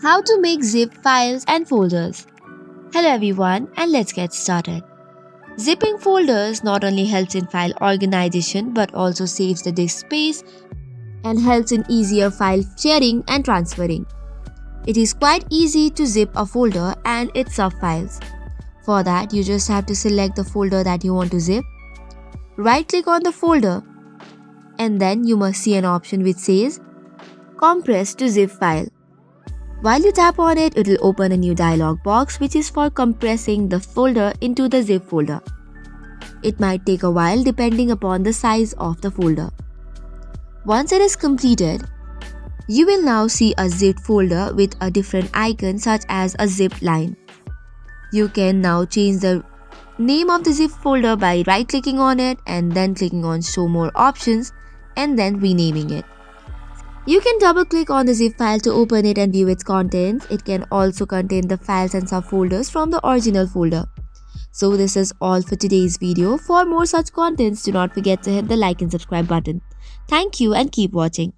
How to make zip files and folders. Hello everyone, and let's get started. Zipping folders not only helps in file organization but also saves the disk space and helps in easier file sharing and transferring. It is quite easy to zip a folder and its subfiles. For that, you just have to select the folder that you want to zip, right click on the folder, and then you must see an option which says Compress to zip file. While you tap on it, it will open a new dialog box which is for compressing the folder into the zip folder. It might take a while depending upon the size of the folder. Once it is completed, you will now see a zipped folder with a different icon such as a zip line. You can now change the name of the zip folder by right clicking on it and then clicking on show more options and then renaming it. You can double click on the zip file to open it and view its contents. It can also contain the files and subfolders from the original folder. So this is all for today's video. For more such contents, do not forget to hit the like and subscribe button. Thank you and keep watching.